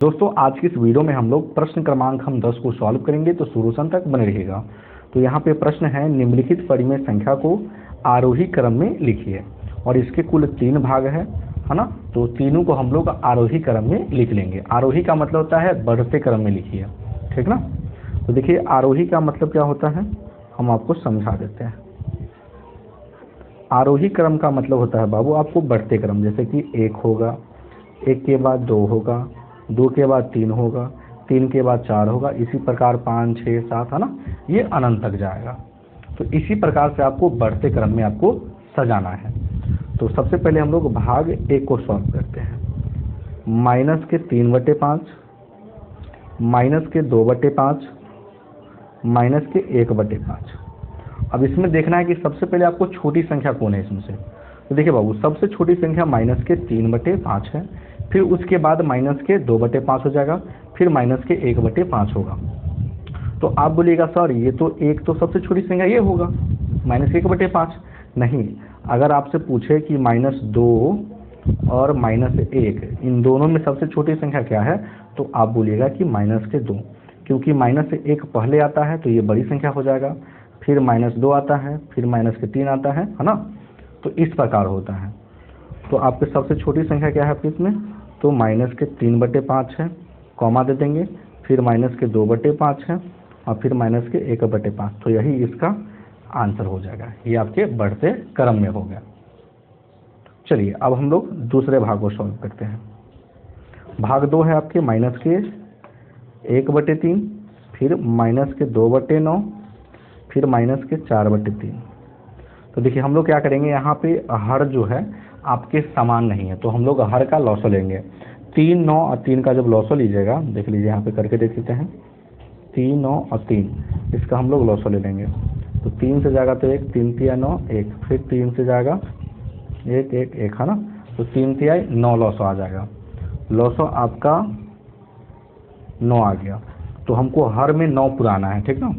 दोस्तों आज की इस वीडियो में हम लोग प्रश्न क्रमांक 10 को सॉल्व करेंगे, तो शुरू से अंत तक बने रहिएगा। तो यहाँ पे प्रश्न है, निम्नलिखित परिमेय संख्या को आरोही क्रम में लिखिए और इसके कुल 3 भाग है ना। तो तीनों को हम लोग आरोही क्रम में लिख लेंगे। आरोही का मतलब होता है बढ़ते क्रम में लिखिए, ठीक ना। तो देखिए आरोही का मतलब क्या होता है, हम आपको समझा देते हैं। आरोही क्रम का मतलब होता है बाबू आपको बढ़ते क्रम, जैसे कि 1 होगा, 1 के बाद 2 होगा, 2 के बाद 3 होगा, 3 के बाद 4 होगा, इसी प्रकार 5, 6, 7 है ना, ये अनंत तक जाएगा। तो इसी प्रकार से आपको बढ़ते क्रम में आपको सजाना है। तो सबसे पहले हम लोग भाग 1 को सॉल्व करते हैं। माइनस के 3/5, माइनस के 2/5, माइनस के 1/5। अब इसमें देखना है कि सबसे पहले आपको छोटी संख्या कौन है इसमें से। तो देखिए बाबू, सबसे छोटी संख्या माइनस के 3/5 है, फिर उसके बाद माइनस के 2/5 हो जाएगा, फिर माइनस के 1/5 होगा। तो आप बोलिएगा सर ये तो एक तो सबसे छोटी संख्या ये होगा माइनस 1/5। नहीं, अगर आपसे पूछे कि -2 और -1 इन दोनों में सबसे छोटी संख्या क्या है, तो आप बोलिएगा कि -2, क्योंकि -1 पहले आता है तो ये बड़ी संख्या हो जाएगा, फिर -2 आता है, फिर -3 आता है ना। तो इस प्रकार होता है। तो आपके सबसे छोटी संख्या क्या है आपके इसमें, तो -3/5 है, कॉमा दे देंगे, फिर -2/5 है और फिर -1/5। तो यही इसका आंसर हो जाएगा। ये आपके बढ़ते क्रम में हो गया। चलिए अब हम लोग दूसरे भाग को सॉल्व करते हैं। भाग 2 है आपके -1/3, फिर -2/9, फिर -4/3। तो देखिए हम लोग क्या करेंगे, यहाँ पे हर जो है आपके समान नहीं है, तो हम लोग हर का लॉसो लेंगे। 3, 9 और 3 का जब लॉसो लीजिएगा, देख लीजिए यहाँ पे करके देख लेते हैं। 3, 9 और 3 इसका हम लोग लॉसो ले लेंगे। तो 3 से जाएगा तो 1, 3 तिया 9, 1, फिर 3 से जाएगा 1, 1, 1 है ना। तो 3 तिया 9 लॉसो आ जाएगा। लॉसो आपका 9 आ गया। तो हमको हर में 9 पुराना है, ठीक ना।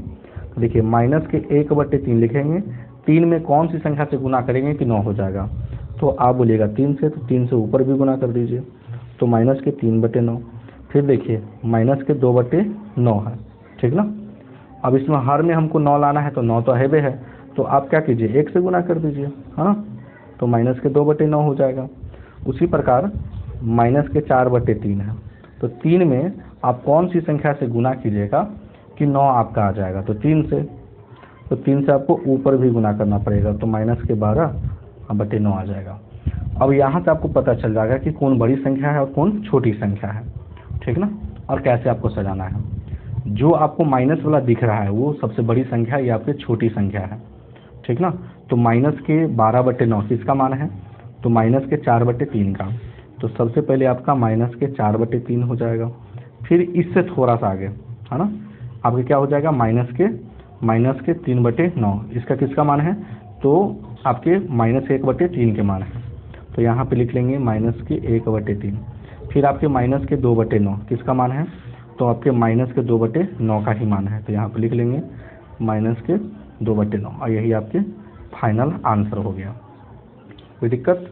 तो देखिए माइनस के 1/3 लिखेंगे, 3 में कौन सी संख्या से गुना करेंगे कि 9 हो जाएगा। तो आप बोलिएगा 3 से, तो 3 से ऊपर भी गुना कर दीजिए, तो माइनस के 3/9। फिर देखिए माइनस के 2/9 है, ठीक ना। अब इसमें हर में हमको 9 लाना है, तो 9 तो है, तो आप क्या कीजिए 1 से गुना कर दीजिए, है ना। तो माइनस के 2/9 हो जाएगा। उसी प्रकार माइनस के 4/3 है, तो 3 में आप कौन सी संख्या से गुना कीजिएगा कि 9 आपका आ जाएगा, तो 3 से। तो 3 से आपको ऊपर भी गुना करना पड़ेगा, तो माइनस के 12/9 आ जाएगा। अब यहाँ से आपको पता चल जाएगा कि कौन बड़ी संख्या है और कौन छोटी संख्या है, ठीक ना। और कैसे आपको सजाना है। जो आपको माइनस वाला दिख रहा है वो सबसे बड़ी संख्या, ये आपकी छोटी संख्या है, ठीक ना। तो माइनस के 12/9 किसका मान है, तो माइनस के 4/3 का। तो सबसे पहले आपका माइनस के 4/3 हो जाएगा, फिर इससे थोड़ा सा आगे है ना आपके क्या हो जाएगा माइनस के 3/9। इसका किसका मान है, तो आपके -1/3 के मान है। तो यहाँ पे लिख लेंगे माइनस के 1/3। फिर आपके माइनस के 2/9 किसका मान है, तो आपके माइनस के 2/9 का ही मान है। तो यहाँ पे लिख लेंगे माइनस के 2/9 और यही आपके फाइनल आंसर हो गया। कोई दिक्कत,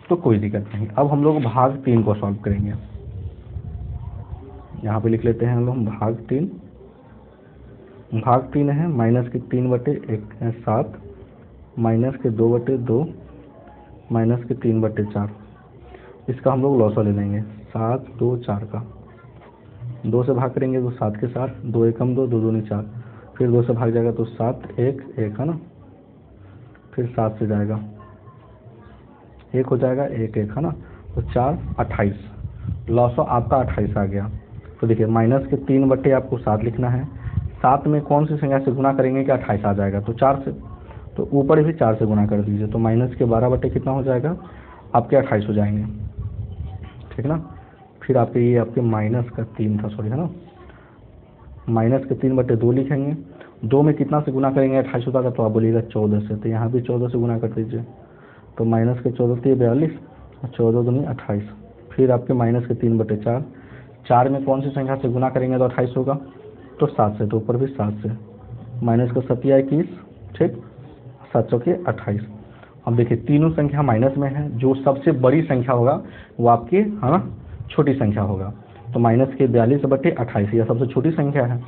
तो कोई दिक्कत नहीं। अब हम लोग भाग 3 को सॉल्व करेंगे। यहाँ पे लिख लेते हैं हम लोग भाग 3। भाग 3 है माइनस के 3/7, माइनस के 2/2, माइनस के 3/4। इसका हम लोग लॉसो ले लेंगे 7, 2, 4 का। 2 से भाग करेंगे तो 7 के 7, 2 एकम 2, 2 दूनी 4, फिर 2 से भाग जाएगा तो 7, 1, 1 है ना। फिर 7 से जाएगा 1 हो जाएगा, 1, 1 है ना। तो 4, 28, लॉसो आपका 28 आ गया। तो देखिए माइनस के 3 आपको 7 लिखना है। 7 में कौन सी संख्या से गुना करेंगे कि 28 आ जाएगा, तो 4 से। तो ऊपर भी 4 से गुना कर दीजिए, तो माइनस के 12 कितना हो जाएगा आपके 28 हो जाएंगे, ठीक ना। फिर आपके ये आपके माइनस का 3 था, सॉरी है ना। माइनस के 3/2 लिखेंगे, 2 में कितना से गुना करेंगे 28 होता, तो आप बोलिएगा 14 से। तो यहाँ भी 14 से गुना कर दीजिए, तो माइनस के 14 × 42 और 14 दूनी 28। फिर आपके माइनस के 3/4, 4 में कौन सी संख्या से गुना करेंगे तो 28 होगा, तो 7 से। तो ऊपर भी 7 से, माइनस का 7 21, ठीक, 7 चौके 28। अब देखिए तीनों संख्या माइनस में है, जो सबसे बड़ी संख्या होगा वो आपकी है ना छोटी संख्या होगा। तो माइनस के 42/28 यह सबसे छोटी संख्या है।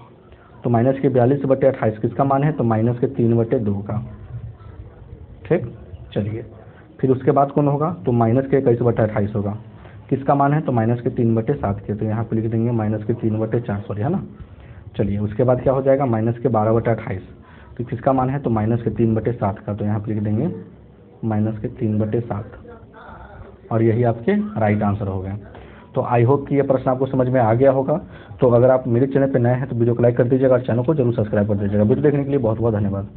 तो माइनस के 42/28 किसका मान है? तो माइनस के 3/2 का। ठीक, चलिए फिर उसके बाद कौन होगा? तो माइनस के 21/28 होगा, किसका मान है? तो माइनस के 3/7 के। तो यहाँ पे लिख देंगे माइनस के 3/4, सॉरी, है ना। चलिए उसके बाद क्या हो जाएगा? माइनस के 12/28, तो किसका मान है? तो माइनस के 3/7 का। तो यहाँ पे लिख देंगे माइनस के 3/7, और यही आपके राइट आंसर हो गए। तो आई होप कि ये प्रश्न आपको समझ में आ गया होगा। तो अगर आप मेरे चैनल पर नए हैं तो वीडियो को लाइक कर दीजिएगा और चैनल को जरूर सब्सक्राइब कर दीजिएगा। वीडियो देखने के लिए बहुत बहुत धन्यवाद।